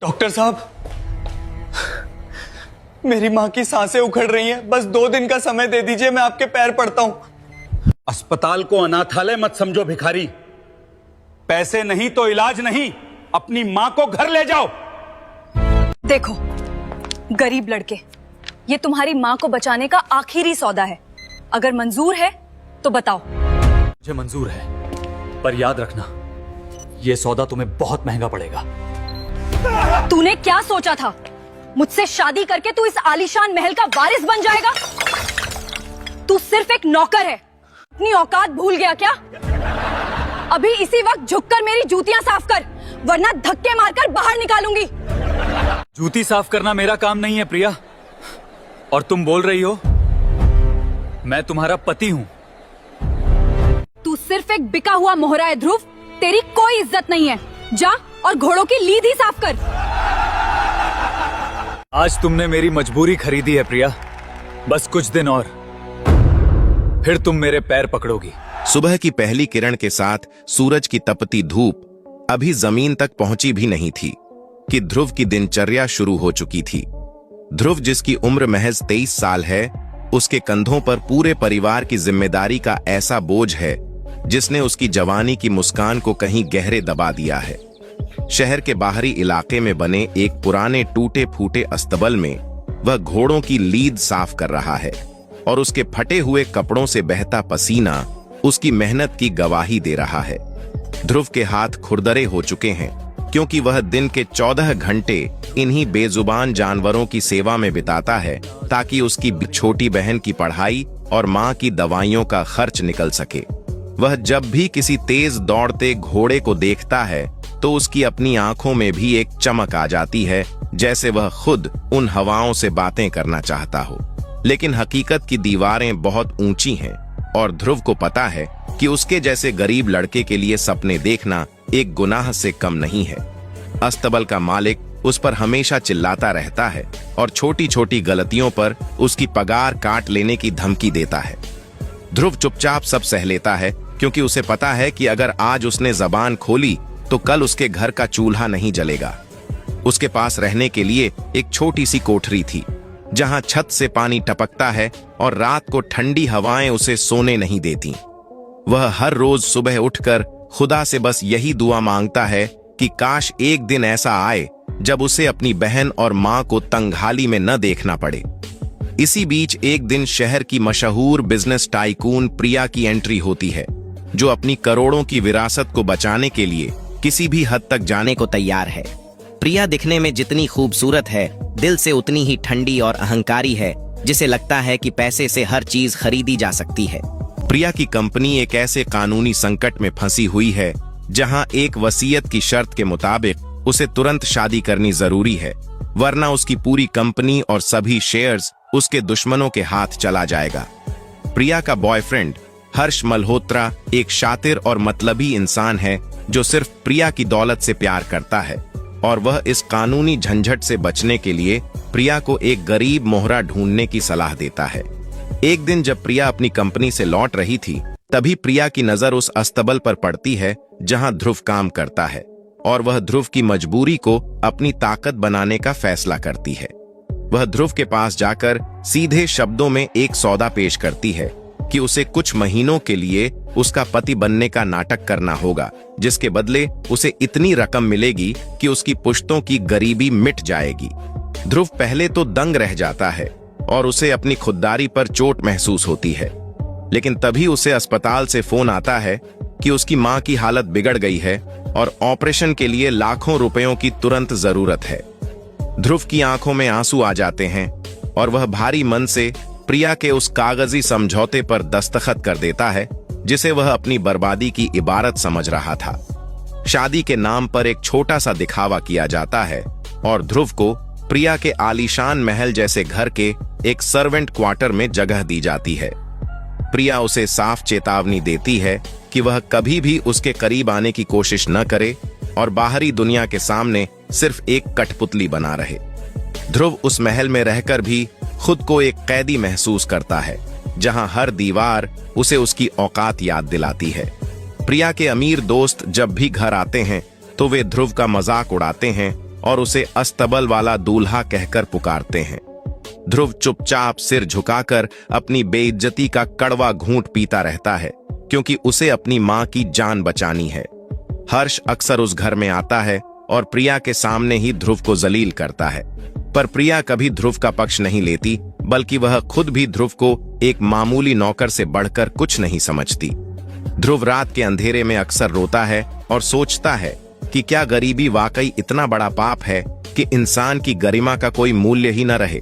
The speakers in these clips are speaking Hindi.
डॉक्टर साहब, मेरी मां की सांसें उखड़ रही हैं। बस 2 दिन का समय दे दीजिए, मैं आपके पैर पड़ता हूं। अस्पताल को अनाथालय मत समझो भिखारी। पैसे नहीं तो इलाज नहीं, अपनी मां को घर ले जाओ। देखो गरीब लड़के, ये तुम्हारी मां को बचाने का आखिरी सौदा है। अगर मंजूर है तो बताओ। मुझे मंजूर है, पर याद रखना यह सौदा तुम्हें बहुत महंगा पड़ेगा। तूने क्या सोचा था? मुझसे शादी करके तू इस आलीशान महल का वारिस बन जाएगा? तू सिर्फ एक नौकर है। अपनी औकात भूल गया क्या? अभी इसी वक्त झुककर मेरी जूतियां साफ कर, वरना धक्के मारकर बाहर निकालूंगी। जूती साफ करना मेरा काम नहीं है प्रिया। और तुम बोल रही हो मैं तुम्हारा पति हूं। तू सिर्फ एक बिका हुआ मोहरा है ध्रुव। तेरी कोई इज्जत नहीं है। जा और घोड़ों की लीद ही साफ कर। आज तुमने मेरी मजबूरी खरीदी है प्रिया। बस कुछ दिन और, फिर तुम मेरे पैर पकड़ोगी। सुबह की पहली किरण के साथ सूरज की तपती धूप अभी जमीन तक पहुंची भी नहीं थी कि ध्रुव की दिनचर्या शुरू हो चुकी थी। ध्रुव, जिसकी उम्र महज 23 साल है, उसके कंधों पर पूरे परिवार की जिम्मेदारी का ऐसा बोझ है जिसने उसकी जवानी की मुस्कान को कहीं गहरे दबा दिया है। शहर के बाहरी इलाके में बने एक पुराने टूटे फूटे अस्तबल में वह घोड़ों की लीद साफ कर रहा है और उसके फटे हुए कपड़ों से बहता पसीना उसकी मेहनत की गवाही दे रहा है। ध्रुव के हाथ खुरदरे हो चुके हैं क्योंकि वह दिन के 14 घंटे इन्हीं बेजुबान जानवरों की सेवा में बिताता है ताकि उसकी छोटी बहन की पढ़ाई और मां की दवाइयों का खर्च निकल सके। वह जब भी किसी तेज दौड़ते घोड़े को देखता है तो उसकी अपनी आंखों में भी एक चमक आ जाती है, जैसे वह खुद उन हवाओं से बातें करना चाहता हो। लेकिन हकीकत की दीवारें बहुत ऊंची हैं और ध्रुव को पता है कि उसके जैसे गरीब लड़के के लिए सपने देखना एक गुनाह से कम नहीं है। अस्तबल का मालिक उस पर हमेशा चिल्लाता रहता है और छोटी छोटी गलतियों पर उसकी पगार काट लेने की धमकी देता है। ध्रुव चुपचाप सब सह लेता है क्योंकि उसे पता है कि अगर आज उसने जबान खोली तो कल उसके घर का चूल्हा नहीं जलेगा। उसके पास रहने के लिए एक छोटी सी कोठरी थी जहां छत से पानी टपकता है और रात को ठंडी हवाएं उसे सोने नहीं देती। वह हर रोज सुबह उठकर खुदा से बस यही दुआ मांगता है कि काश एक दिन ऐसा आए जब उसे अपनी बहन और मां को तंगहाली में न देखना पड़े। इसी बीच एक दिन शहर की मशहूर बिजनेस टाइकून प्रिया की एंट्री होती है, जो अपनी करोड़ों की विरासत को बचाने के लिए किसी भी हद तक जाने को तैयार है। प्रिया दिखने में जितनी खूबसूरत है, दिल से उतनी ही ठंडी और अहंकारी है, जिसे लगता है कि पैसे से हर चीज खरीदी जा सकती है। प्रिया की कंपनी एक ऐसे कानूनी संकट में फंसी हुई है जहां एक वसीयत की शर्त के मुताबिक उसे तुरंत शादी करनी जरूरी है, वरना उसकी पूरी कंपनी और सभी शेयर्स उसके दुश्मनों के हाथ चला जाएगा। प्रिया का बॉयफ्रेंड हर्ष मल्होत्रा एक शातिर और मतलबी इंसान है जो सिर्फ प्रिया की दौलत से प्यार करता है और वह इस कानूनी झंझट से बचने के लिए प्रिया को एक गरीब मोहरा ढूंढने की सलाह देता है। एक दिन जब प्रिया अपनी कंपनी से लौट रही थी, तभी प्रिया की नजर उस अस्तबल पर पड़ती है जहां ध्रुव काम करता है और वह ध्रुव की मजबूरी को अपनी ताकत बनाने का फैसला करती है। वह ध्रुव के पास जाकर सीधे शब्दों में एक सौदा पेश करती है कि उसे कुछ महीनों के लिए उसका पति बनने का नाटक करना होगा, जिसके बदले उसे इतनी रकम मिलेगी कि उसकी पुश्तों की गरीबी मिट जाएगी। ध्रुव पहले तो दंग रह जाता है और उसे अपनी खुददारी पर चोट महसूस होती है, लेकिन तभी उसे अस्पताल से फोन आता है कि उसकी मां की हालत बिगड़ गई है और ऑपरेशन के लिए लाखों रुपयों की तुरंत जरूरत है। ध्रुव की आंखों में आंसू आ जाते हैं और वह भारी मन से प्रिया के उस कागजी समझौते पर दस्तखत कर देता है जिसे वह अपनी बर्बादी की इबारत समझ रहा था। शादी के नाम पर एक छोटा सा दिखावा किया जाता है और ध्रुव को प्रिया के आलीशान महल जैसे घर के एक सर्वेंट क्वार्टर में जगह दी जाती है। प्रिया उसे साफ चेतावनी देती है कि वह कभी भी उसके करीब आने की कोशिश न करे और बाहरी दुनिया के सामने सिर्फ एक कठपुतली बना रहे। ध्रुव उस महल में रहकर भी खुद को एक कैदी महसूस करता है, जहां हर दीवार उसे उसकी औकात याद दिलाती है। प्रिया के अमीर दोस्त जब भी घर आते हैं तो वे ध्रुव का मजाक उड़ाते हैं और उसे अस्तबल वाला दूल्हा कहकर पुकारते हैं। ध्रुव चुपचाप सिर झुकाकर अपनी बेइज्जती का कड़वा घूंट पीता रहता है, क्योंकि उसे अपनी मां की जान बचानी है। हर्ष अक्सर उस घर में आता है और प्रिया के सामने ही ध्रुव को जलील करता है, पर प्रिया कभी ध्रुव का पक्ष नहीं लेती, बल्कि वह खुद भी ध्रुव को एक मामूली नौकर से बढ़कर कुछ नहीं समझती। ध्रुव रात के अंधेरे में अक्सर रोता है और सोचता है कि क्या गरीबी वाकई इतना बड़ा पाप है कि इंसान की गरिमा का कोई मूल्य ही न रहे।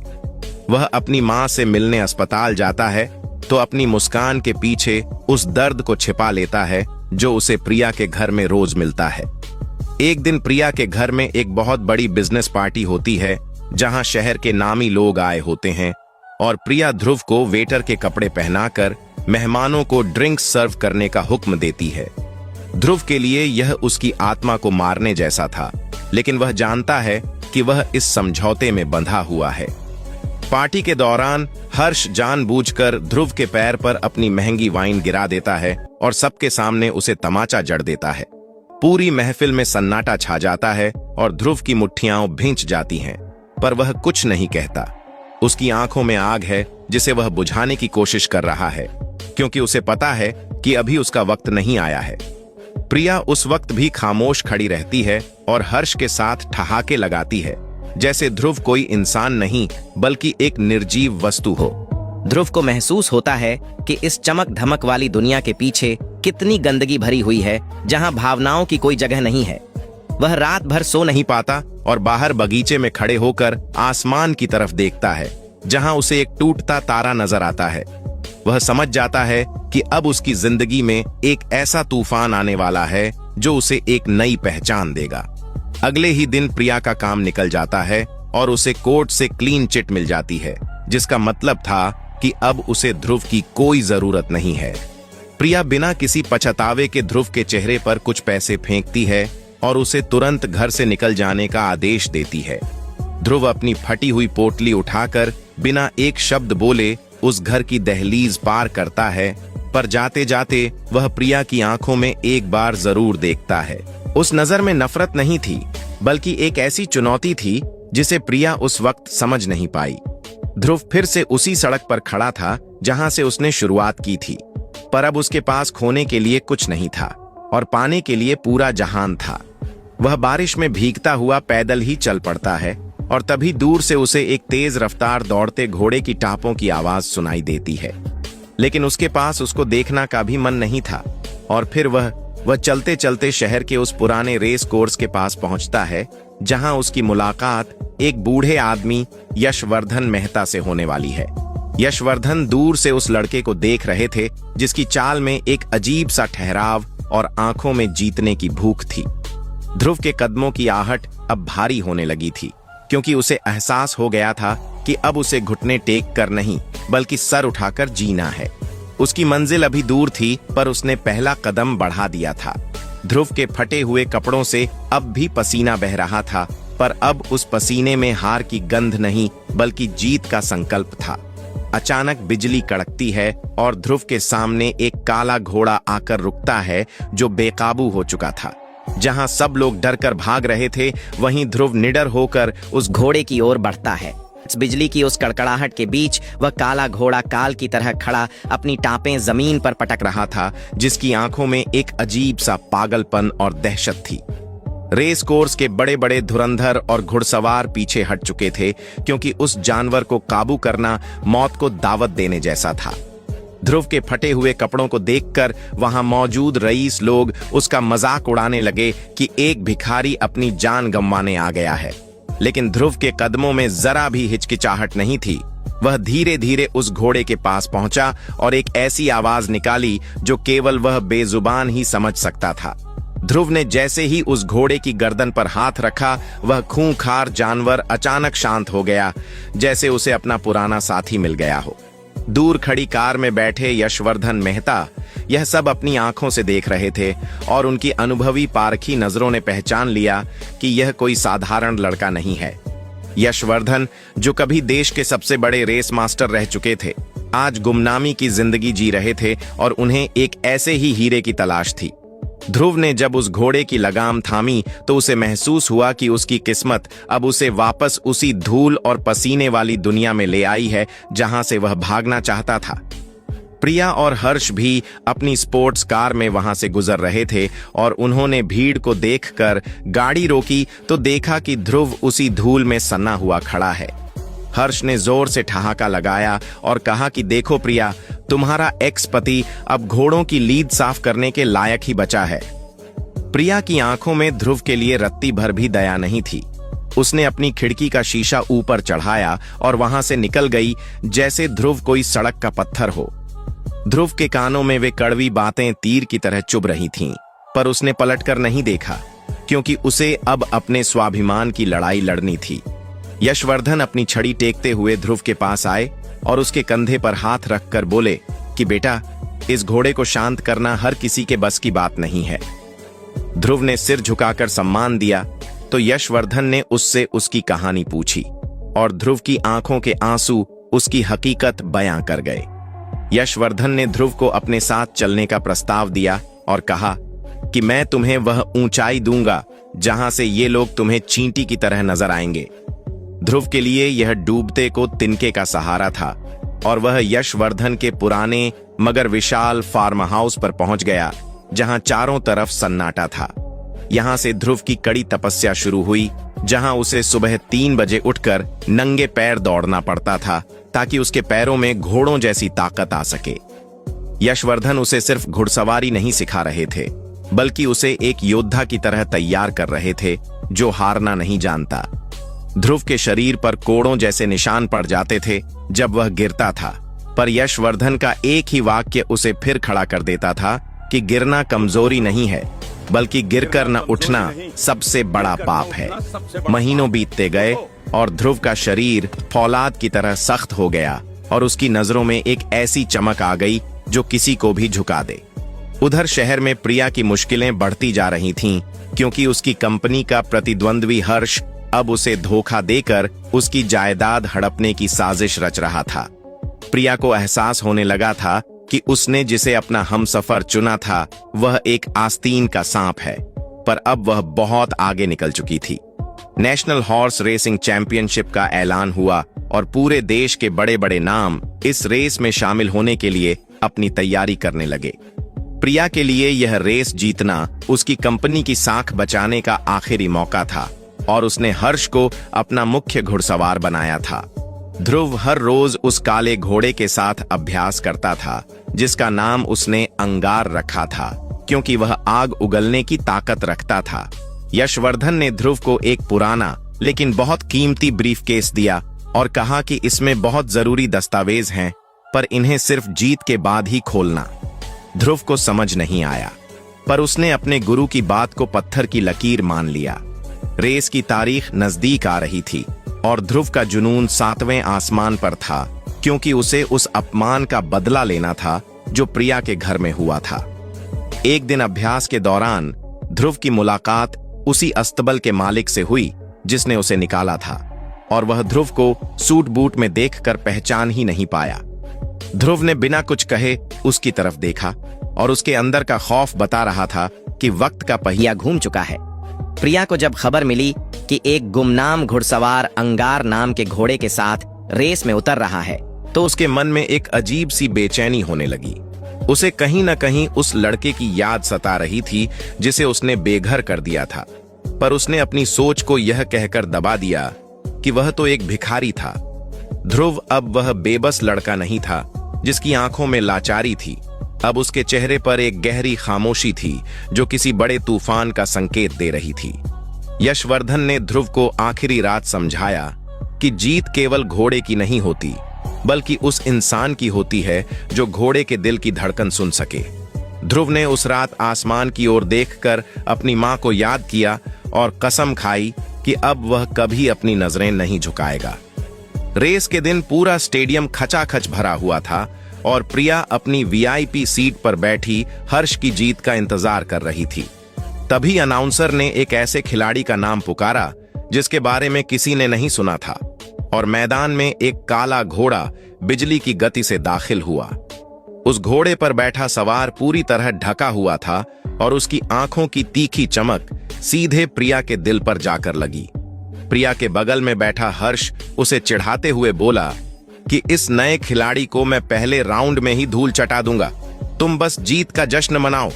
वह अपनी मां से मिलने अस्पताल जाता है तो अपनी मुस्कान के पीछे उस दर्द को छिपा लेता है जो उसे प्रिया के घर में रोज मिलता है। एक दिन प्रिया के घर में एक बहुत बड़ी बिजनेस पार्टी होती है, जहां शहर के नामी लोग आए होते हैं, और प्रिया ध्रुव को वेटर के कपड़े पहनाकर मेहमानों को ड्रिंक्स सर्व करने का हुक्म देती है। ध्रुव के लिए यह उसकी आत्मा को मारने जैसा था, लेकिन वह जानता है कि वह इस समझौते में बंधा हुआ है। पार्टी के दौरान हर्ष जानबूझकर ध्रुव के पैर पर अपनी महंगी वाइन गिरा देता है और सबके सामने उसे तमाचा जड़ देता है। पूरी महफिल में सन्नाटा छा जाता है और ध्रुव की मुट्ठियां भींच जाती हैं, पर वह कुछ नहीं कहता। उसकी आंखों में आग है जिसे वह बुझाने की कोशिश कर रहा है, क्योंकि उसे पता है कि अभी उसका वक्त नहीं आया है। प्रिया उस वक्त भी खामोश खड़ी रहती है और हर्ष के साथ ठहाके लगाती है, जैसे ध्रुव कोई इंसान नहीं बल्कि एक निर्जीव वस्तु हो। ध्रुव को महसूस होता है कि इस चमक धमक वाली दुनिया के पीछे कितनी गंदगी भरी हुई है, जहां भावनाओं की कोई जगह नहीं है। वह रात भर सो नहीं पाता और बाहर बगीचे में खड़े होकर आसमान की तरफ देखता है, जहां उसे एक टूटता तारा नजर आता है। वह समझ जाता है कि अब उसकी जिंदगी में एक ऐसा तूफान आने वाला है जो उसे एक नई पहचान देगा। अगले ही दिन प्रिया का काम निकल जाता है और उसे कोर्ट से क्लीन चिट मिल जाती है, जिसका मतलब था कि अब उसे ध्रुव की कोई जरूरत नहीं है। प्रिया बिना किसी पछतावे के ध्रुव के चेहरे पर कुछ पैसे फेंकती है और उसे तुरंत घर से निकल जाने का आदेश देती है। ध्रुव अपनी फटी हुई पोटली उठाकर बिना एक शब्द बोले उस घर की दहलीज पार करता है, पर जाते जाते वह प्रिया की आंखों में एक बार जरूर देखता है। उस नजर में नफरत नहीं थी, बल्कि एक ऐसी चुनौती थी जिसे प्रिया उस वक्त समझ नहीं पाई। ध्रुव फिर से उसी सड़क पर खड़ा था जहां से उसने शुरुआत की थी, पर अब उसके पास खोने के लिए कुछ नहीं था और पाने के लिए पूरा जहान था। वह बारिश में भीगता हुआ पैदल ही चल पड़ता है और तभी दूर से उसे एक तेज रफ्तार दौड़ते घोड़े की टापों की आवाज सुनाई देती है, लेकिन उसके पास उसको देखना का भी मन नहीं था। और फिर वह चलते चलते शहर के उस पुराने रेस कोर्स के पास पहुंचता है, जहां उसकी मुलाकात एक बूढ़े आदमी यशवर्धन मेहता से होने वाली है। यशवर्धन दूर से उस लड़के को देख रहे थे, जिसकी चाल में एक अजीब सा ठहराव और आंखों में जीतने की भूख थी। ध्रुव के कदमों की आहट अब भारी होने लगी थी, क्योंकि उसे एहसास हो गया था कि अब उसे घुटने टेक कर नहीं बल्कि सर उठाकर जीना है। उसकी मंजिल अभी दूर थी, पर उसने पहला कदम बढ़ा दिया था। ध्रुव के फटे हुए कपड़ों से अब भी पसीना बह रहा था, पर अब उस पसीने में हार की गंध नहीं बल्कि जीत का संकल्प था। अचानक बिजली कड़कती है और ध्रुव के सामने एक काला घोड़ा आकर रुकता है, जो बेकाबू हो चुका था। जहां सब लोग डरकर भाग रहे थे, वहीं ध्रुव निडर होकर उस घोड़े की ओर बढ़ता है। बिजली की उस कड़कड़ाहट के बीच वह काला घोड़ा काल की तरह खड़ा अपनी टापें जमीन पर पटक रहा था, जिसकी आंखों में एक अजीब सा पागलपन और दहशत थी। रेस कोर्स के बड़े बड़े धुरंधर और घुड़सवार पीछे हट चुके थे, क्योंकि उस जानवर को काबू करना मौत को दावत देने जैसा था। ध्रुव के फटे हुए कपड़ों को देखकर वहां मौजूद रईस लोग उसका मजाक उड़ाने लगे कि एक भिखारी अपनी जान गंवाने आ गया है, लेकिन ध्रुव के कदमों में जरा भी हिचकिचाहट नहीं थी। वह धीरे धीरे उस घोड़े के पास पहुंचा और एक ऐसी आवाज निकाली जो केवल वह बेजुबान ही समझ सकता था। ध्रुव ने जैसे ही उस घोड़े की गर्दन पर हाथ रखा, वह खूंखार जानवर अचानक शांत हो गया, जैसे उसे अपना पुराना साथी मिल गया हो। दूर खड़ी कार में बैठे यशवर्धन मेहता यह सब अपनी आंखों से देख रहे थे और उनकी अनुभवी पारखी नजरों ने पहचान लिया कि यह कोई साधारण लड़का नहीं है। यशवर्धन, जो कभी देश के सबसे बड़े रेस मास्टर रह चुके थे, आज गुमनामी की जिंदगी जी रहे थे और उन्हें एक ऐसे ही हीरे की तलाश थी। ध्रुव ने जब उस घोड़े की लगाम थामी तो उसे महसूस हुआ कि उसकी किस्मत अब उसे वापस उसी धूल और पसीने वाली दुनिया में ले आई है जहां से वह भागना चाहता था। प्रिया और हर्ष भी अपनी स्पोर्ट्स कार में वहां से गुजर रहे थे और उन्होंने भीड़ को देखकर गाड़ी रोकी तो देखा कि ध्रुव उसी धूल में सन्ना हुआ खड़ा है। हर्ष ने जोर से ठहाका लगाया और कहा कि देखो प्रिया, तुम्हारा एक्स पति अब घोड़ों की लीद साफ करने के लायक ही बचा है। प्रिया की आंखों में ध्रुव के लिए रत्ती भर भी दया नहीं थी। उसने अपनी खिड़की का शीशा ऊपर चढ़ाया और वहां से निकल गई जैसे ध्रुव कोई सड़क का पत्थर हो। ध्रुव के कानों में वे कड़वी बातें तीर की तरह चुभ रही थीं, पर उसने पलटकर नहीं देखा क्योंकि उसे अब अपने स्वाभिमान की लड़ाई लड़नी थी। यशवर्धन अपनी छड़ी टेकते हुए ध्रुव के पास आए और उसके कंधे पर हाथ रखकर बोले कि बेटा, इस घोड़े को शांत करना हर किसी के बस की बात नहीं है। ध्रुव ने सिर झुकाकर सम्मान दिया तो यशवर्धन ने उससे उसकी कहानी पूछी और ध्रुव की आंखों के आंसू उसकी हकीकत बयां कर गए। यशवर्धन ने ध्रुव को अपने साथ चलने का प्रस्ताव दिया और कहा कि मैं तुम्हें वह ऊंचाई दूंगा जहां से ये लोग तुम्हें चींटी की तरह नजर आएंगे। ध्रुव के लिए यह डूबते को तिनके का सहारा था और वह यशवर्धन के पुराने मगर विशाल फार्म हाउस पर पहुंच गया जहां चारों तरफ सन्नाटा था। यहां से ध्रुव की कड़ी तपस्या शुरू हुई, जहां उसे सुबह 3 बजे उठकर नंगे पैर दौड़ना पड़ता था ताकि उसके पैरों में घोड़ों जैसी ताकत आ सके। यशवर्धन उसे सिर्फ घुड़सवारी नहीं सिखा रहे थे, बल्कि उसे एक योद्धा की तरह तैयार कर रहे थे जो हारना नहीं जानता। ध्रुव के शरीर पर कोड़ों जैसे निशान पड़ जाते थे जब वह गिरता था, पर यशवर्धन का एक ही वाक्य उसे फिर खड़ा कर देता था कि गिरना कमजोरी नहीं है, बल्कि गिरकर न उठना सबसे बड़ा पाप है। महीनों बीतते गए और ध्रुव का शरीर फौलाद की तरह सख्त हो गया और उसकी नजरों में एक ऐसी चमक आ गई जो किसी को भी झुका दे। उधर शहर में प्रिया की मुश्किलें बढ़ती जा रही थीं, क्योंकि उसकी कंपनी का प्रतिद्वंद्वी हर्ष अब उसे धोखा देकर उसकी जायदाद हड़पने की साजिश रच रहा था। प्रिया को एहसास होने लगा था कि उसने जिसे अपना हमसफर चुना था वह एक आस्तीन का सांप है, पर अब वह बहुत आगे निकल चुकी थी। नेशनल हॉर्स रेसिंग चैंपियनशिप का ऐलान हुआ और पूरे देश के बड़े बड़े नाम इस रेस में शामिल होने के लिए अपनी तैयारी करने लगे। प्रिया के लिए यह रेस जीतना उसकी कंपनी की साख बचाने का आखिरी मौका था और उसने हर्ष को अपना मुख्य घुड़सवार बनाया था। ध्रुव हर रोज उस काले घोड़े के साथ अभ्यास करता था जिसका नाम उसने अंगार रखा था, क्योंकि वह आग उगलने की ताकत रखता था। यशवर्धन ने ध्रुव को एक पुराना लेकिन बहुत कीमती ब्रीफकेस दिया और कहा कि इसमें बहुत जरूरी दस्तावेज हैं, पर इन्हें सिर्फ जीत के बाद ही खोलना। ध्रुव को समझ नहीं आया, पर उसने अपने गुरु की बात को पत्थर की लकीर मान लिया। रेस की तारीख नजदीक आ रही थी और ध्रुव का जुनून 7वें आसमान पर था, क्योंकि उसे उस अपमान का बदला लेना था जो प्रिया के घर में हुआ था। एक दिन अभ्यास के दौरान ध्रुव की मुलाकात उसी अस्तबल के मालिक से हुई जिसने उसे निकाला था, और वह ध्रुव को सूट बूट में देखकर पहचान ही नहीं पाया। ध्रुव ने बिना कुछ कहे उसकी तरफ देखा और उसके अंदर का खौफ बता रहा था कि वक्त का पहिया घूम चुका है। प्रिया को जब खबर मिली कि एक गुमनाम घुड़सवार अंगार नाम के घोड़े के साथ रेस में उतर रहा है, तो उसके मन में एक अजीब सी बेचैनी होने लगी। उसे कहीं न कहीं उस लड़के की याद सता रही थी जिसे उसने बेघर कर दिया था, पर उसने अपनी सोच को यह कहकर दबा दिया कि वह तो एक भिखारी था। ध्रुव अब वह बेबस लड़का नहीं था जिसकी आंखों में लाचारी थी। अब उसके चेहरे पर एक गहरी खामोशी थी जो किसी बड़े तूफान का संकेत दे रही थी। यशवर्धन ने ध्रुव को आखिरी रात समझाया कि जीत केवल घोड़े की नहीं होती, बल्कि उस इंसान की होती है जो घोड़े के दिल की धड़कन सुन सके। ध्रुव ने उस रात आसमान की ओर देखकर अपनी मां को याद किया और कसम खाई कि अब वह कभी अपनी नजरें नहीं झुकाएगा। रेस के दिन पूरा स्टेडियम खचाखच भरा हुआ था और प्रिया अपनी वीआईपी सीट पर बैठी हर्ष की जीत का इंतजार कर रही थी। तभी अनाउंसर ने एक ऐसे खिलाड़ी का नाम पुकारा जिसके बारे में किसी ने नहीं सुना था, और मैदान में एक काला घोड़ा बिजली की गति से दाखिल हुआ। उस घोड़े पर बैठा सवार पूरी तरह ढका हुआ था और उसकी आंखों की तीखी चमक सीधे प्रिया के दिल पर जाकर लगी। प्रिया के बगल में बैठा हर्ष उसे चिढ़ाते हुए बोला कि इस नए खिलाड़ी को मैं पहले राउंड में ही धूल चटा दूंगा, तुम बस जीत का जश्न मनाओ।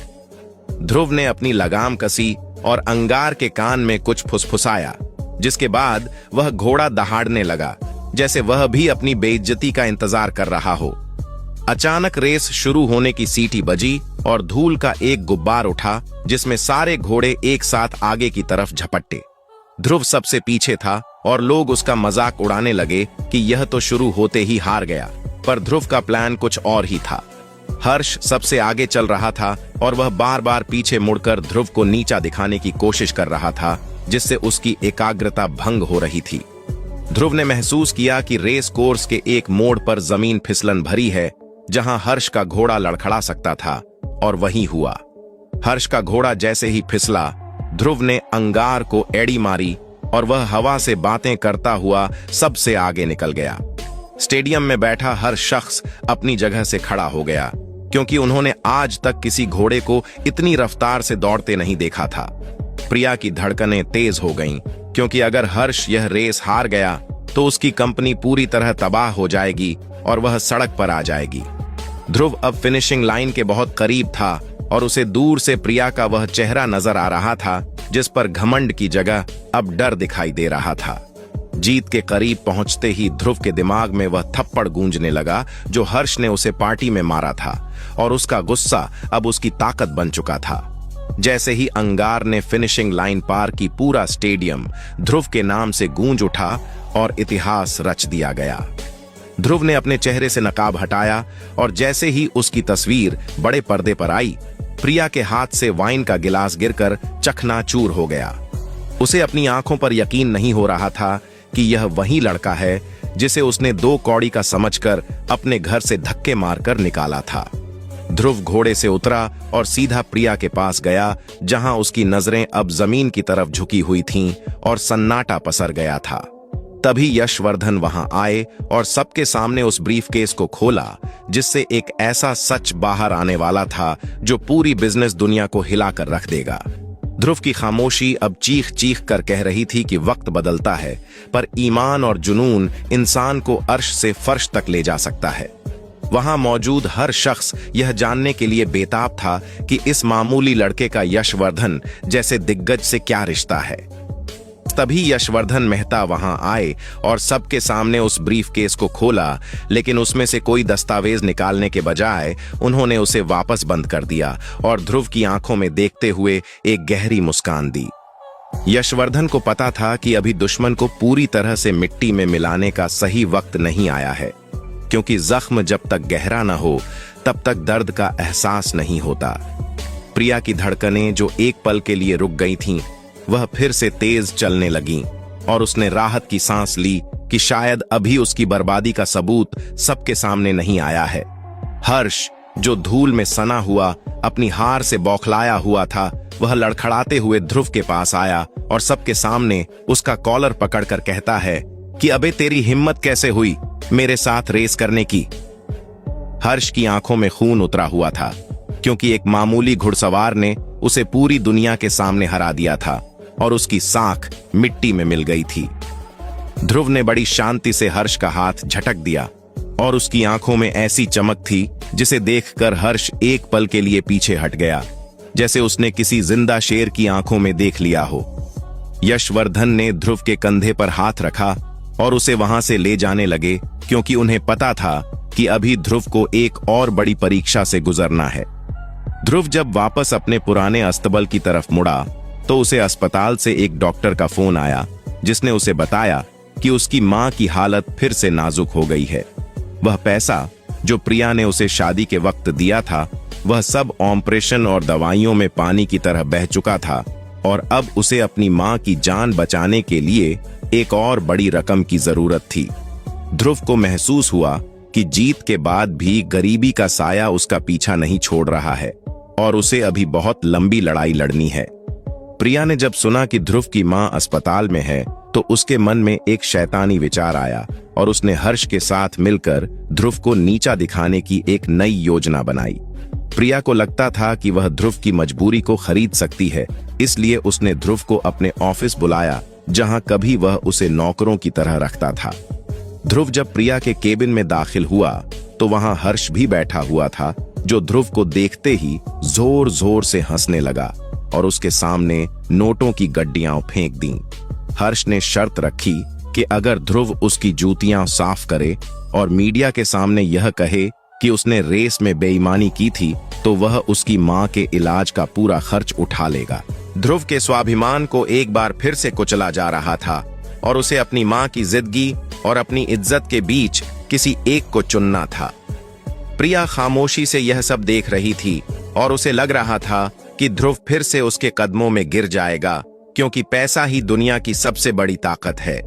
ध्रुव ने अपनी लगाम कसी और अंगार के कान में कुछ फुसफुसाया, जिसके बाद वह घोड़ा दहाड़ने लगा, जैसे वह भी अपनी बेइज्जती का इंतजार कर रहा हो। अचानक रेस शुरू होने की सीटी बजी और धूल का एक गुब्बार उठा, जिसमें सारे घोड़े एक साथ आगे की तरफ झपट्टे। ध्रुव सबसे पीछे था और लोग उसका मजाक उड़ाने लगे कि यह तो शुरू होते ही हार गया, पर ध्रुव का प्लान कुछ और ही था। हर्ष सबसे आगे चल रहा था और वह बार बार पीछे मुड़कर ध्रुव को नीचा दिखाने की कोशिश कर रहा था, जिससे उसकी एकाग्रता भंग हो रही थी। ध्रुव ने महसूस किया कि रेस कोर्स के एक मोड़ पर जमीन फिसलन भरी है, जहां हर्ष का घोड़ा लड़खड़ा सकता था, और वही हुआ। हर्ष का घोड़ा जैसे ही फिसला, ध्रुव ने अंगार को एड़ी मारी और वह हवा से बातें करता हुआ सबसे आगे निकल गया। स्टेडियम में बैठा हर शख्स अपनी जगह से खड़ा हो गया, क्योंकि उन्होंने आज तक किसी घोड़े को इतनी रफ्तार से दौड़ते नहीं देखा था। प्रिया की धड़कनें तेज हो गईं, क्योंकि अगर हर्ष यह रेस हार गया तो उसकी कंपनी पूरी तरह तबाह हो जाएगी और वह सड़क पर आ जाएगी। ध्रुव अब फिनिशिंग लाइन के बहुत करीब था और उसे दूर से प्रिया का वह चेहरा नजर आ रहा था, जिस पर घमंड की जगह अब डर दिखाई दे रहा था। जीत के करीब पहुंचते ही ध्रुव के दिमाग में वह थप्पड़ गूंजने लगा जो हर्ष ने उसे पार्टी में मारा था, और उसका गुस्सा अब उसकी ताकत बन चुका था। जैसे ही अंगार ने फिनिशिंग लाइन पार की, पूरा स्टेडियम ध्रुव के नाम से गूंज उठा और इतिहास रच दिया गया। ध्रुव ने अपने चेहरे से नकाब हटाया और जैसे ही उसकी तस्वीर बड़े पर्दे पर आई, प्रिया के हाथ से वाइन का गिलास गिरकर चकनाचूर हो गया। उसे अपनी आंखों पर यकीन नहीं हो रहा था कि यह वही लड़का है जिसे उसने 2 कौड़ी का समझकर अपने घर से धक्के मारकर निकाला था। ध्रुव घोड़े से उतरा और सीधा प्रिया के पास गया, जहां उसकी नजरें अब जमीन की तरफ झुकी हुई थीं और सन्नाटा पसर गया था। तभी यशवर्धन वहां आए और सबके सामने उस ब्रीफकेस को खोला, जिससे एक ऐसा सच बाहर आने वाला था जो पूरी बिजनेस दुनिया को हिलाकर रख देगा। ध्रुव की खामोशी अब चीख चीख कर कह रही थी कि वक्त बदलता है, पर ईमान और जुनून इंसान को अर्श से फर्श तक ले जा सकता है। वहां मौजूद हर शख्स यह जानने के लिए बेताब था कि इस मामूली लड़के का यशवर्धन जैसे दिग्गज से क्या रिश्ता है। तभी यशवर्धन मेहता वहां आए और सबके सामने उस ब्रीफकेस को खोला, लेकिन उसमें से कोई दस्तावेज निकालने के बजाय उन्होंने उसे वापस बंद कर दिया और ध्रुव की आंखों में देखते हुए एक गहरी मुस्कान दी। यशवर्धन को पता था कि अभी दुश्मन को पूरी तरह से मिट्टी में मिलाने का सही वक्त नहीं आया है, क्योंकि जख्म जब तक गहरा न हो तब तक दर्द का एहसास नहीं होता। प्रिया की धड़कनें जो एक पल के लिए रुक गई थीं, वह फिर से तेज चलने लगीं और उसने राहत की सांस ली कि शायद अभी उसकी बर्बादी का सबूत सबके सामने नहीं आया है। हर्ष, जो धूल में सना हुआ अपनी हार से बौखलाया हुआ था, वह लड़खड़ाते हुए ध्रुव के पास आया और सबके सामने उसका कॉलर पकड़कर कहता है कि अबे तेरी हिम्मत कैसे हुई मेरे साथ रेस करने की। हर्ष की आंखों में खून उतरा हुआ था, क्योंकि एक मामूली घुड़सवार ने उसे पूरी दुनिया के सामने हरा दिया था और उसकी साख मिट्टी में मिल गई थी। ध्रुव ने बड़ी शांति से हर्ष का हाथ झटक दिया और उसकी आंखों में ऐसी चमक थी जिसे देखकर हर्ष एक पल के लिए पीछे हट गया, जैसे उसने किसी जिंदा शेर की आंखों में देख लिया हो। यशवर्धन ने ध्रुव के कंधे पर हाथ रखा और उसे वहां से ले जाने लगे, क्योंकि उन्हें पता था कि अभी ध्रुव को एक और बड़ी परीक्षा से गुजरना है। ध्रुव जब वापस अपने पुराने अस्तबल की तरफ मुड़ा तो उसे अस्पताल से एक डॉक्टर का फोन आया, जिसने उसे बताया कि उसकी मां की हालत फिर से नाजुक हो गई है। वह पैसा जो प्रिया ने उसे शादी के वक्त दिया था, वह सब ऑपरेशन और दवाइयों में पानी की तरह बह चुका था और अब उसे अपनी मां की जान बचाने के लिए एक और बड़ी रकम की जरूरत थी। ध्रुव को महसूस हुआ कि जीत के बाद भी गरीबी का साया उसका पीछा नहीं छोड़ रहा है और उसे अभी बहुत लंबी लड़ाई लड़नी है। प्रिया ने जब सुना कि ध्रुव की मां अस्पताल में है तो उसके मन में एक शैतानी विचार आया और उसने हर्ष के साथ मिलकर ध्रुव को नीचा दिखाने की एक नई योजना बनाई। प्रिया को लगता था कि वह ध्रुव की मजबूरी को खरीद सकती है, इसलिए उसने ध्रुव को अपने ऑफिस बुलाया, जहां कभी वह उसे नौकरों की तरह रखता था। ध्रुव जब प्रिया के केबिन में दाखिल हुआ तो वहां हर्ष भी बैठा हुआ था, जो ध्रुव को देखते ही जोर जोर से हंसने लगा और उसके सामने नोटों की गड्डियां फेंक दी। हर्ष ने शर्त रखी कि अगर ध्रुव उसकी जूतियां साफ करे और मीडिया के सामने यह कहे कि उसने रेस में बेईमानी की थी, तो वह उसकी मां के इलाज का पूरा खर्च उठा लेगा। ध्रुव के स्वाभिमान को एक बार फिर से कुचला जा रहा था और उसे अपनी मां की जिंदगी और अपनी इज्जत के बीच किसी एक को चुनना था। प्रिया खामोशी से यह सब देख रही थी और उसे लग रहा था कि ध्रुव फिर से उसके कदमों में गिर जाएगा, क्योंकि पैसा ही दुनिया की सबसे बड़ी ताकत है।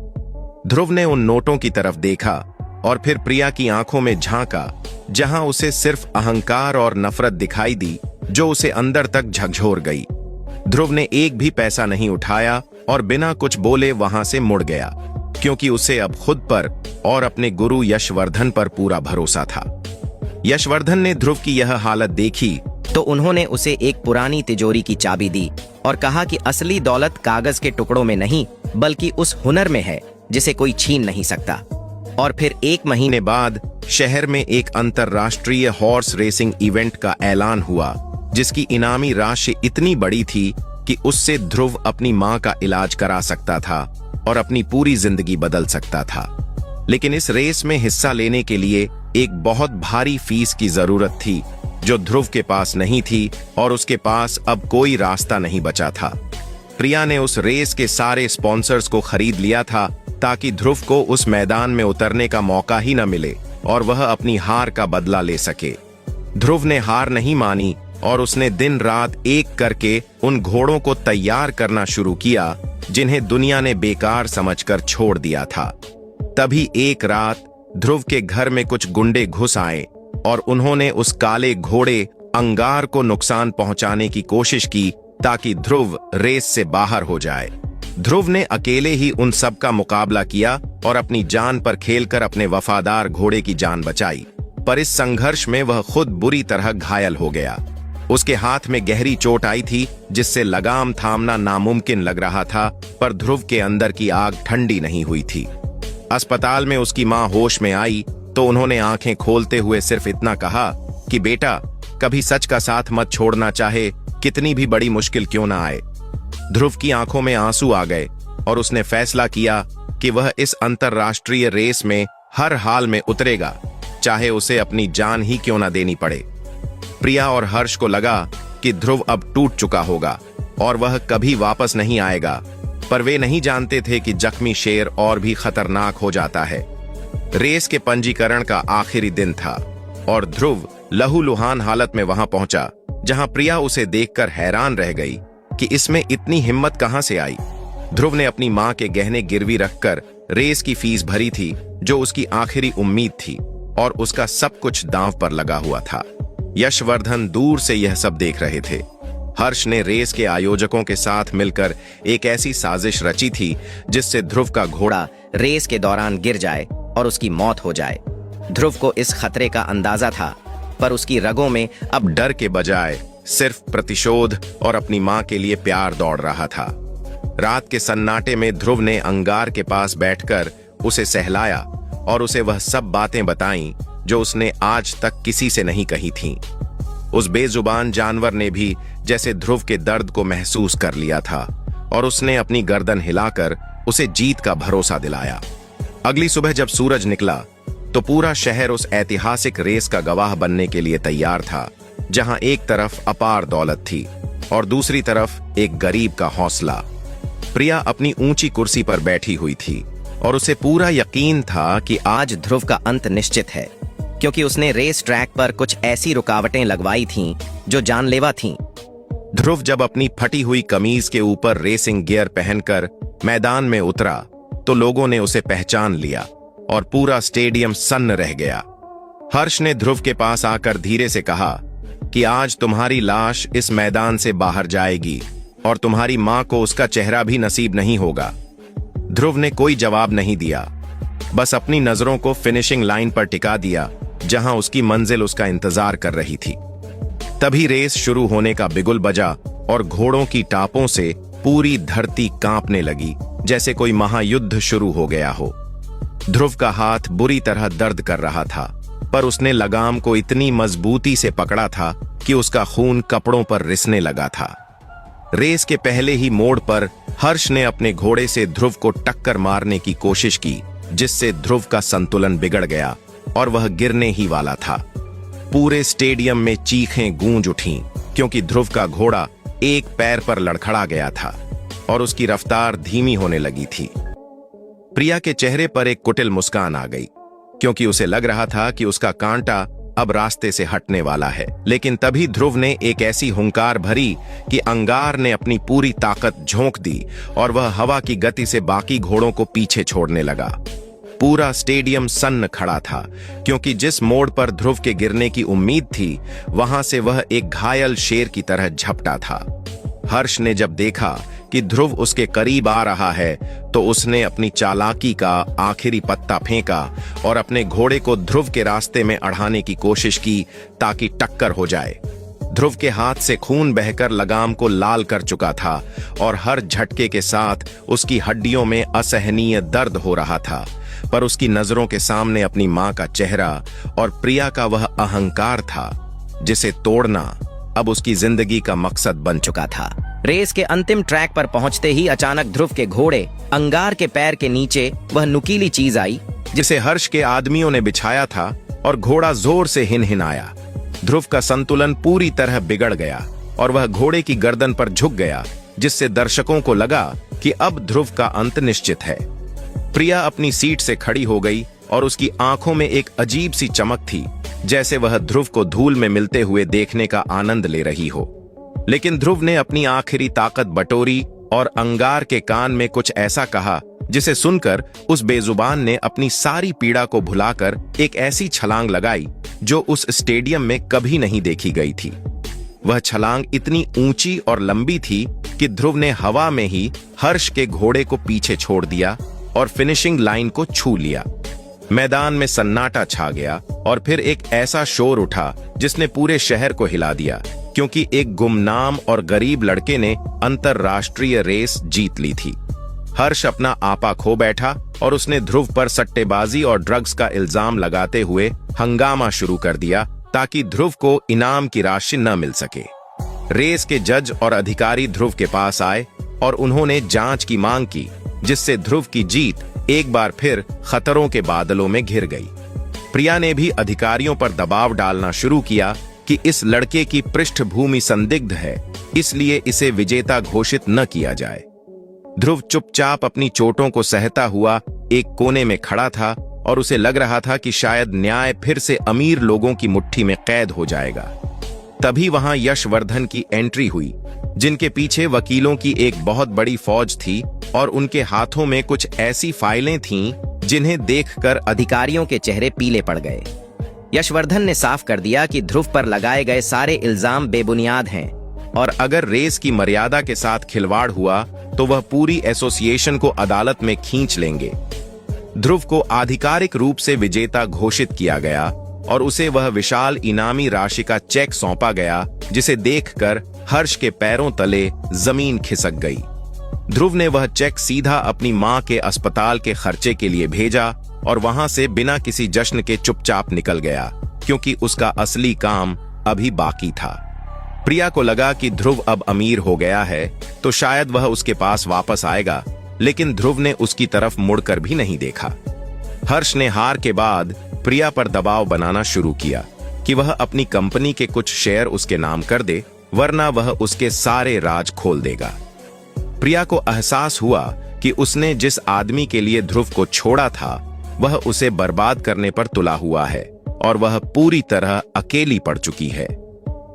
ध्रुव ने उन नोटों की तरफ देखा और फिर प्रिया की आंखों में झांका, जहां उसे सिर्फ अहंकार और नफरत दिखाई दी, जो उसे अंदर तक झकझोर गई। ध्रुव ने एक भी पैसा नहीं उठाया और बिना कुछ बोले वहां से मुड़ गया, क्योंकि उसे अब खुद पर और अपने गुरु यशवर्धन पर पूरा भरोसा था। यशवर्धन ने ध्रुव की यह हालत देखी तो उन्होंने उसे एक पुरानी तिजोरी की चाबी दी और कहा कि असली दौलत कागज के टुकड़ों में नहीं, बल्कि उस हुनर में है जिसे कोई छीन नहीं सकता। और फिर 1 महीने बाद शहर में एक अंतरराष्ट्रीय हॉर्स रेसिंग इवेंट का ऐलान हुआ, जिसकी इनामी राशि इतनी बड़ी थी कि उससे ध्रुव अपनी मां का इलाज करा सकता था और अपनी पूरी जिंदगी बदल सकता था। लेकिन इस रेस में हिस्सा लेने के लिए एक बहुत भारी फीस की जरूरत थी, जो ध्रुव के पास नहीं थी और उसके पास अब कोई रास्ता नहीं बचा था। प्रिया ने उस रेस के सारे स्पॉन्सर्स को खरीद लिया था, ताकि ध्रुव को उस मैदान में उतरने का मौका ही न मिले और वह अपनी हार का बदला ले सके। ध्रुव ने हार नहीं मानी और उसने दिन रात एक करके उन घोड़ों को तैयार करना शुरू किया, जिन्हें दुनिया ने बेकार समझकर छोड़ दिया था। तभी एक रात ध्रुव के घर में कुछ गुंडे घुस आए और उन्होंने उस काले घोड़े अंगार को नुकसान पहुंचाने की कोशिश की, ताकि ध्रुव रेस से बाहर हो जाए। ध्रुव ने अकेले ही उन सब का मुकाबला किया और अपनी जान पर खेलकर अपने वफादार घोड़े की जान बचाई, पर इस संघर्ष में वह खुद बुरी तरह घायल हो गया। उसके हाथ में गहरी चोट आई थी, जिससे लगाम थामना नामुमकिन लग रहा था, पर ध्रुव के अंदर की आग ठंडी नहीं हुई थी। अस्पताल में उसकी मां होश में आई तो उन्होंने आंखें खोलते हुए सिर्फ इतना कहा कि बेटा, कभी सच का साथ मत छोड़ना, चाहे कितनी भी बड़ी मुश्किल क्यों ना आए। ध्रुव की आंखों में आंसू आ गए और उसने फैसला किया कि वह इस अंतरराष्ट्रीय रेस में हर हाल में उतरेगा, चाहे उसे अपनी जान ही क्यों ना देनी पड़े। प्रिया और हर्ष को लगा कि ध्रुव अब टूट चुका होगा और वह कभी वापस नहीं आएगा, पर वे नहीं जानते थे कि जख्मी शेर और भी खतरनाक हो जाता है। रेस के पंजीकरण का आखिरी दिन था और ध्रुव लहूलुहान हालत में वहां पहुंचा, जहां प्रिया उसे देखकर हैरान रह गई कि इसमें इतनी हिम्मत कहां से आई। ध्रुव ने अपनी मां के गहने गिरवी रखकर रेस की फीस भरी थी, जो उसकी आखिरी उम्मीद थी, और उसका सब कुछ दांव पर लगा हुआ था। यशवर्धन दूर से यह सब देख रहे थे। हर्ष ने रेस के आयोजकों के साथ मिलकर एक ऐसी साजिश रची थी, जिससे ध्रुव का घोड़ा रेस के दौरान गिर जाए और उसकी मौत हो जाए। ध्रुव को इस खतरे का अंदाजा था, पर उसकी रगों में अब डर के बजाय सिर्फ प्रतिशोध और अपनी मां के लिए प्यार दौड़ रहा था। रात के सन्नाटे में ध्रुव ने अंगार के पास बैठकर उसे सहलाया और उसे वह सब बातें बताईं जो उसने आज तक किसी से नहीं कही थीं। उस बेजुबान जानवर ने भी जैसे ध्रुव के दर्द को महसूस कर लिया था और उसने अपनी गर्दन हिलाकर उसे जीत का भरोसा दिलाया। अगली सुबह जब सूरज निकला तो पूरा शहर उस ऐतिहासिक रेस का गवाह बनने के लिए तैयार था, जहां एक तरफ अपार दौलत थी और दूसरी तरफ एक गरीब का हौसला। प्रिया अपनी ऊंची कुर्सी पर बैठी हुई थी और उसे पूरा यकीन था कि आज ध्रुव का अंत निश्चित है, क्योंकि उसने रेस ट्रैक पर कुछ ऐसी रुकावटें लगवाई थीं जो जानलेवा थीं। ध्रुव जब अपनी फटी हुई कमीज के ऊपर रेसिंग गियर पहनकर मैदान में उतरा तो लोगों ने उसे पहचान लिया और पूरा स्टेडियम सन्न रह गया। हर्ष ने ध्रुव के पास आकर धीरे से कहा कि आज तुम्हारी लाश इस मैदान से बाहर जाएगी और तुम्हारी मां को उसका चेहरा भी नसीब नहीं होगा। ध्रुव ने कोई जवाब नहीं दिया, बस अपनी नजरों को फिनिशिंग लाइन पर टिका दिया, जहां उसकी मंजिल उसका इंतजार कर रही थी। तभी रेस शुरू होने का बिगुल बजा और घोड़ों की टापों से पूरी धरती कांपने लगी, जैसे कोई महायुद्ध शुरू हो गया हो। ध्रुव का हाथ बुरी तरह दर्द कर रहा था, पर उसने लगाम को इतनी मजबूती से पकड़ा था कि उसका खून कपड़ों पर रिसने लगा था। रेस के पहले ही मोड़ पर हर्ष ने अपने घोड़े से ध्रुव को टक्कर मारने की कोशिश की, जिससे ध्रुव का संतुलन बिगड़ गया और वह गिरने ही वाला था। पूरे स्टेडियम में चीखें गूंज उठीं, क्योंकि ध्रुव का घोड़ा एक पैर पर लड़खड़ा गया था और उसकी रफ्तार धीमी होने लगी थी। प्रिया के चेहरे पर एक कुटिल मुस्कान आ गई, क्योंकि उसे लग रहा था कि उसका कांटा अब रास्ते से हटने वाला है। लेकिन तभी ध्रुव ने एक ऐसी हुंकार भरी कि अंगार ने अपनी पूरी ताकत झोंक दी और वह हवा की गति से बाकी घोड़ों को पीछे छोड़ने लगा। पूरा स्टेडियम सन्न खड़ा था, क्योंकि जिस मोड़ पर ध्रुव के गिरने की उम्मीद थी, वहां से वह एक घायल शेर की तरह झपटा था। हर्ष ने जब देखा कि ध्रुव उसके करीब आ रहा है, तो उसने अपनी चालाकी का आखिरी पत्ता फेंका और अपने घोड़े को ध्रुव के रास्ते में अड़ाने की कोशिश की, ताकि टक्कर हो जाए। ध्रुव के हाथ से खून बहकर लगाम को लाल कर चुका था और हर झटके के साथ उसकी हड्डियों में असहनीय दर्द हो रहा था, पर उसकी नजरों के सामने अपनी मां का चेहरा और प्रिया का वह अहंकार था, जिसे तोड़ना अब उसकी जिंदगी का मकसद बन चुका था। रेस के अंतिम ट्रैक पर पहुंचते ही अचानक ध्रुव के घोड़े अंगार के पैर के नीचे वह नुकीली चीज आई, जिसे हर्ष के आदमियों ने बिछाया था, और घोड़ा जोर से हिनहिनाया। ध्रुव का संतुलन पूरी तरह बिगड़ गया और वह घोड़े की गर्दन पर झुक गया, जिससे दर्शकों को लगा कि अब ध्रुव का अंत निश्चित है। प्रिया अपनी सीट से खड़ी हो गई और उसकी आंखों में एक अजीब सी चमक थी, जैसे वह ध्रुव को धूल में मिलते हुए देखने का आनंद ले रही हो। लेकिन ध्रुव ने अपनी आखिरी ताकत बटोरी और अंगार के कान में कुछ ऐसा कहा, जिसे सुनकर उस बेजुबान ने अपनी सारी पीड़ा को भुलाकर एक ऐसी छलांग लगाई जो उस स्टेडियम में कभी नहीं देखी गई थी। वह छलांग इतनी ऊंची और लंबी थी कि ध्रुव ने हवा में ही हर्ष के घोड़े को पीछे छोड़ दिया और फिनिशिंग लाइन को छू लिया। मैदान में सन्नाटा छा गया और फिर एक ऐसा शोर उठा जिसने पूरे शहर को हिला दिया, क्योंकि एक गुमनाम और गरीब लड़के ने अंतरराष्ट्रीय रेस जीत ली थी। हर्ष अपना आपा खो बैठा और उसने ध्रुव पर सट्टेबाजी और ड्रग्स का इल्जाम लगाते हुए हंगामा शुरू कर दिया, ताकि ध्रुव को इनाम की राशि न मिल सके। रेस के जज और अधिकारी ध्रुव के पास आए और उन्होंने जांच की मांग की, जिससे ध्रुव की जीत एक बार फिर खतरों के बादलों में घिर गई। प्रिया ने भी अधिकारियों पर दबाव डालना शुरू किया कि इस लड़के की पृष्ठभूमि संदिग्ध है, इसलिए इसे विजेता घोषित न किया जाए। ध्रुव चुपचाप अपनी चोटों को सहता हुआ एक कोने में खड़ा था और उसे लग रहा था कि शायद न्याय फिर से अमीर लोगों की मुट्ठी में कैद हो जाएगा। तभी वहां यशवर्धन की एंट्री हुई, जिनके पीछे वकीलों की एक बहुत बड़ी फौज थी और उनके हाथों में कुछ ऐसी फाइलें थीं जिन्हें देखकर अधिकारियों के चेहरे पीले पड़ गए। यशवर्धन ने साफ कर दिया कि ध्रुव पर लगाए गए सारे इल्जाम बेबुनियाद हैं और अगर रेस की मर्यादा के साथ खिलवाड़ हुआ तो वह पूरी एसोसिएशन को अदालत में खींच लेंगे। ध्रुव को आधिकारिक रूप से विजेता घोषित किया गया और उसे वह विशाल इनामी राशि का चेक सौंपा गया, जिसे देखकर हर्ष के पैरों तले जमीन खिसक गई। ध्रुव ने वह चेक सीधा अपनी मां के अस्पताल के खर्चे के लिए भेजा और वहां से बिना किसी जश्न के चुपचाप निकल गया, क्योंकि उसका असली काम अभी बाकी था। प्रिया को लगा कि ध्रुव अब अमीर हो गया है तो शायद वह उसके पास वापस आएगा, लेकिन ध्रुव ने उसकी तरफ मुड़कर भी नहीं देखा। हर्ष ने हार के बाद प्रिया पर दबाव बनाना शुरू किया कि वह अपनी कंपनी के कुछ शेयर उसके नाम कर दे, वरना वह उसके सारे राज खोल देगा। प्रिया को एहसास हुआ कि उसने जिस आदमी के लिए ध्रुव को छोड़ा था वह उसे बर्बाद करने पर तुला हुआ है और वह पूरी तरह अकेली पड़ चुकी है।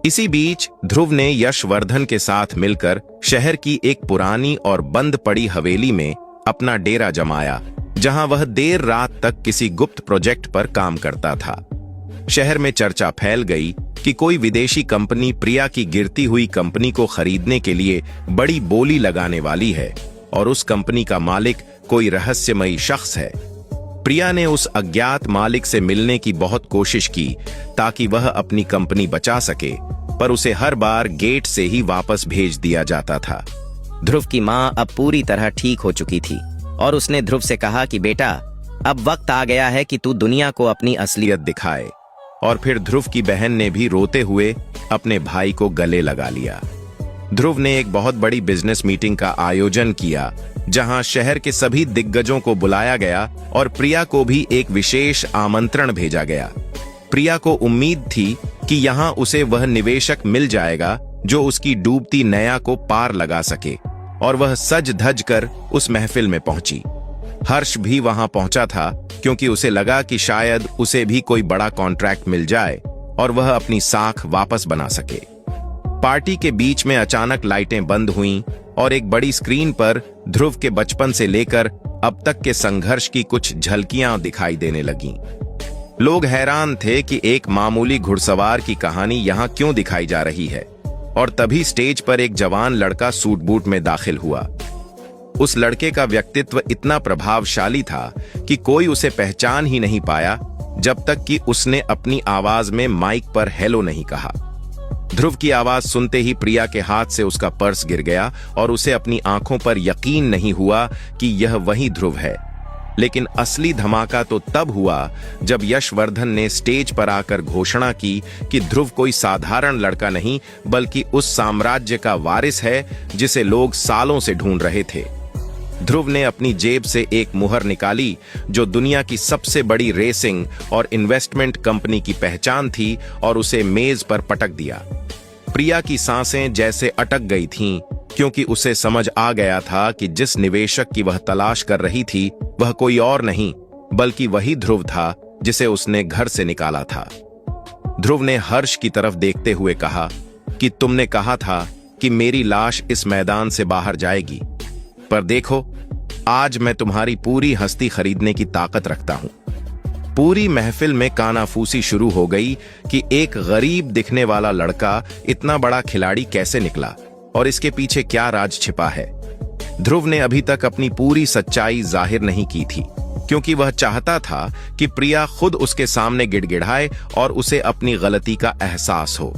इसी बीच ध्रुव ने यशवर्धन के साथ मिलकर शहर की एक पुरानी और बंद पड़ी हवेली में अपना डेरा जमाया, जहां वह देर रात तक किसी गुप्त प्रोजेक्ट पर काम करता था। शहर में चर्चा फैल गई कि कोई विदेशी कंपनी प्रिया की गिरती हुई कंपनी को खरीदने के लिए बड़ी बोली लगाने वाली है और उस कंपनी का मालिक कोई रहस्यमयी शख्स है। प्रिया ने उस अज्ञात मालिक से मिलने की बहुत कोशिश की ताकि वह अपनी कंपनी बचा सके पर उसे हर बार गेट से ही वापस भेज दिया जाता था। ध्रुव की माँ अब पूरी तरह ठीक हो चुकी थी और उसने ध्रुव से कहा कि बेटा, अब वक्त आ गया है कि तू दुनिया को अपनी असलियत दिखाए। और फिर ध्रुव की बहन ने भी रोते हुए अपने भाई को गले लगा लिया। ध्रुव ने एक बहुत बड़ी बिजनेस मीटिंग का आयोजन किया, जहां शहर के सभी दिग्गजों को बुलाया गया और प्रिया को भी एक विशेष आमंत्रण भेजा गया। प्रिया को उम्मीद थी कि यहां उसे वह निवेशक मिल जाएगा जो उसकी डूबती नैया को पार लगा सके, और वह सज धज कर उस महफिल में पहुंची। हर्ष भी वहां पहुंचा था क्योंकि उसे लगा कि शायद उसे भी कोई बड़ा कॉन्ट्रैक्ट मिल जाए और वह अपनी साख वापस बना सके। पार्टी के बीच में अचानक लाइटें बंद हुईं और एक बड़ी स्क्रीन पर ध्रुव के बचपन से लेकर अब तक के संघर्ष की कुछ झलकियां दिखाई देने लगीं। लोग हैरान थे कि एक मामूली घुड़सवार की कहानी यहां क्यों दिखाई जा रही है, और तभी स्टेज पर एक जवान लड़का सूट बूट में दाखिल हुआ। उस लड़के का व्यक्तित्व इतना प्रभावशाली था कि कोई उसे पहचान ही नहीं पाया जब तक कि उसने अपनी आवाज में माइक पर हेलो नहीं कहा। ध्रुव की आवाज सुनते ही प्रिया के हाथ से उसका पर्स गिर गया और उसे अपनी आंखों पर यकीन नहीं हुआ कि यह वही ध्रुव है। लेकिन असली धमाका तो तब हुआ जब यशवर्धन ने स्टेज पर आकर घोषणा की कि ध्रुव कोई साधारण लड़का नहीं बल्कि उस साम्राज्य का वारिस है जिसे लोग सालों से ढूंढ रहे थे। ध्रुव ने अपनी जेब से एक मुहर निकाली जो दुनिया की सबसे बड़ी रेसिंग और इन्वेस्टमेंट कंपनी की पहचान थी, और उसे मेज पर पटक दिया। प्रिया की सांसें जैसे अटक गई थीं, क्योंकि उसे समझ आ गया था कि जिस निवेशक की वह तलाश कर रही थी वह कोई और नहीं बल्कि वही ध्रुव था जिसे उसने घर से निकाला था। ध्रुव ने हर्ष की तरफ देखते हुए कहा कि तुमने कहा था कि मेरी लाश इस मैदान से बाहर जाएगी, पर देखो, आज मैं तुम्हारी पूरी हस्ती खरीदने की ताकत रखता हूं। पूरी महफिल में कानाफूसी शुरू हो गई कि एक गरीब दिखने वाला लड़का इतना बड़ा खिलाड़ी कैसे निकला और इसके पीछे क्या राज छिपा है। ध्रुव ने अभी तक अपनी पूरी सच्चाई जाहिर नहीं की थी, क्योंकि वह चाहता था कि प्रिया खुद उसके सामने गिड़गिड़ाए और उसे अपनी गलती का एहसास हो।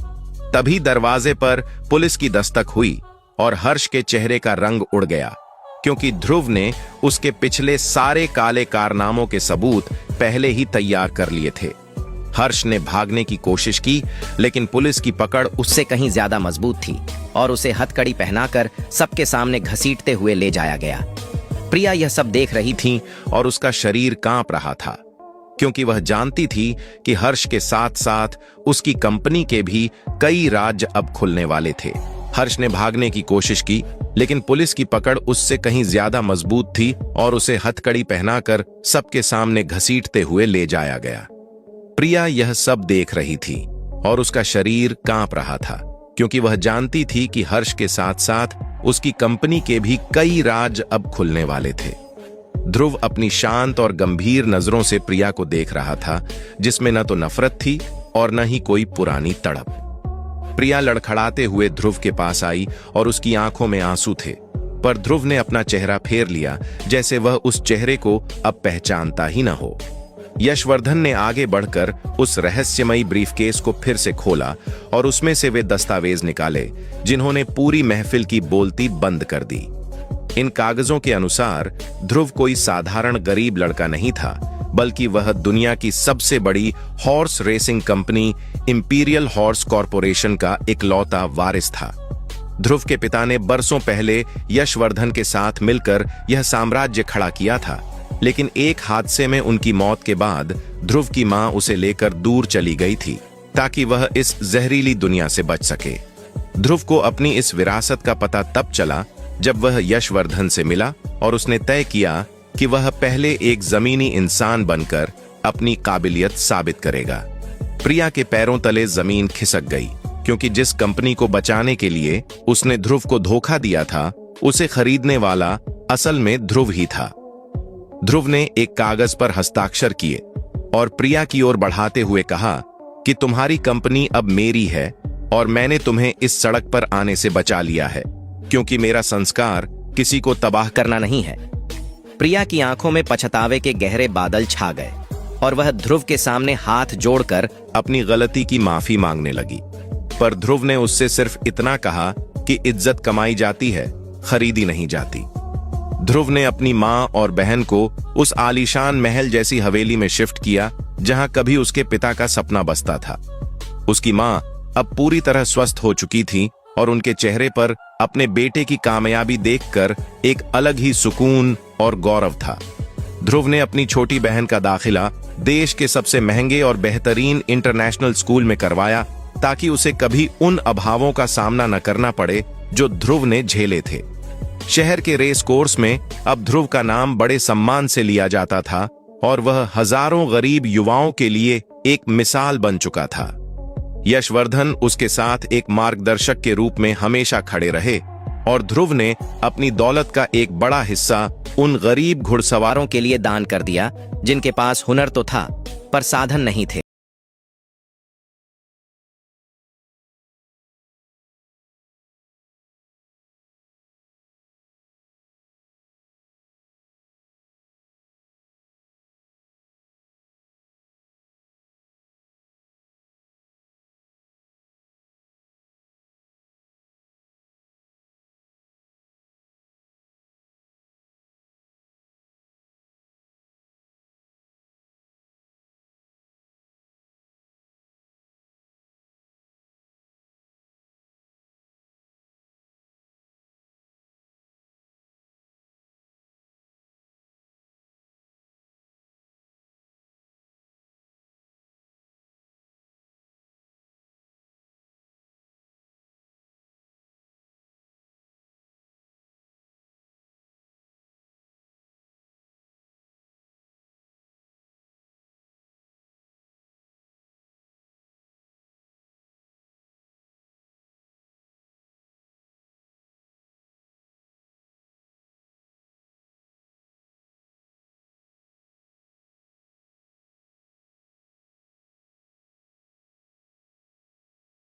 तभी दरवाजे पर पुलिस की दस्तक हुई और हर्ष के चेहरे का रंग उड़ गया, क्योंकि ध्रुव ने उसके पिछले सारे काले कारनामों के सबूत पहले ही तैयार कर लिए थे। हर्ष ने भागने की कोशिश की, लेकिन पुलिस की पकड़ उससे कहीं ज्यादा मजबूत थी और उसे हथकड़ी पहनाकर सबके सामने घसीटते हुए ले जाया गया। प्रिया यह सब देख रही थी और उसका शरीर कांप रहा था, क्योंकि वह जानती थी कि हर्ष के साथ साथ उसकी कंपनी के भी कई राज अब खुलने वाले थे। हर्ष ने भागने की कोशिश की, लेकिन पुलिस की पकड़ उससे कहीं ज्यादा मजबूत थी और उसे हथकड़ी पहनाकर सबके सामने घसीटते हुए ले जाया गया। प्रिया यह सब देख रही थी और उसका शरीर कांप रहा था, क्योंकि वह जानती थी कि हर्ष के साथ साथ उसकी कंपनी के भी कई राज अब खुलने वाले थे। ध्रुव अपनी शांत और गंभीर नजरों से प्रिया को देख रहा था, जिसमें न तो नफरत थी और न ही कोई पुरानी तड़प। प्रिया लड़खड़ाते हुए ध्रुव के पास आई और उसकी आंखों में आंसू थे, पर ध्रुव ने अपना चेहरा फेर लिया, जैसे वह उस चेहरे को अब पहचानता ही न हो। यशवर्धन ने आगे बढ़कर उस रहस्यमयी ब्रीफकेस को फिर से खोला और उसमें से वे दस्तावेज निकाले जिन्होंने पूरी महफिल की बोलती बंद कर दी। इन कागजों के अनुसार ध्रुव कोई साधारण गरीब लड़का नहीं था, बल्कि वह दुनिया की सबसे बड़ी horse racing company imperial horse corporation का इकलौता वारिस था। ध्रुव के पिता ने बरसों पहले यशवर्धन के साथ मिलकर यह साम्राज्य खड़ा किया था, लेकिन एक हादसे में उनकी मौत के बाद ध्रुव की मां उसे लेकर दूर चली गई थी, ताकि वह इस जहरीली दुनिया से बच सके। ध्रुव को अपनी इस विरासत का पता तब चला जब वह यशवर्धन से मिला और उसने तय किया कि वह पहले एक जमीनी इंसान बनकर अपनी काबिलियत साबित करेगा। प्रिया के पैरों तले जमीन खिसक गई, क्योंकि जिस कंपनी को बचाने के लिए उसने ध्रुव को धोखा दिया था, उसे खरीदने वाला असल में ध्रुव ही था। ध्रुव ने एक कागज पर हस्ताक्षर किए और प्रिया की ओर बढ़ाते हुए कहा कि तुम्हारी कंपनी अब मेरी है और मैंने तुम्हें इस सड़क पर आने से बचा लिया है, क्योंकि मेरा संस्कार किसी को तबाह करना नहीं है। प्रिया की आंखों में पछतावे के गहरे बादल छा गए और वह ध्रुव के सामने हाथ जोड़कर अपनी गलती की माफी मांगने लगी। पर ध्रुव ने उससे सिर्फ इतना कहा कि इज्जत कमाई जाती है, खरीदी नहीं जाती। ध्रुव ने अपनी माँ और बहन को उस आलीशान महल जैसी हवेली में शिफ्ट किया जहां कभी उसके पिता का सपना बसता था। उसकी माँ अब पूरी तरह स्वस्थ हो चुकी थी और उनके चेहरे पर अपने बेटे की कामयाबी देखकर एक अलग ही सुकून और गौरव था। ध्रुव ने अपनी छोटी बहन का दाखिला देश के सबसे महंगे और बेहतरीन इंटरनेशनल स्कूल में करवाया ताकि उसे कभी उन अभावों का सामना न करना पड़े जो ध्रुव ने झेले थे। शहर के रेस कोर्स में अब ध्रुव का नाम बड़े सम्मान से लिया जाता था और वह हजारों गरीब युवाओं के लिए एक मिसाल बन चुका था। यशवर्धन उसके साथ एक मार्गदर्शक के रूप में हमेशा खड़े रहे और ध्रुव ने अपनी दौलत का एक बड़ा हिस्सा उन गरीब घुड़सवारों के लिए दान कर दिया जिनके पास हुनर तो था पर साधन नहीं थे।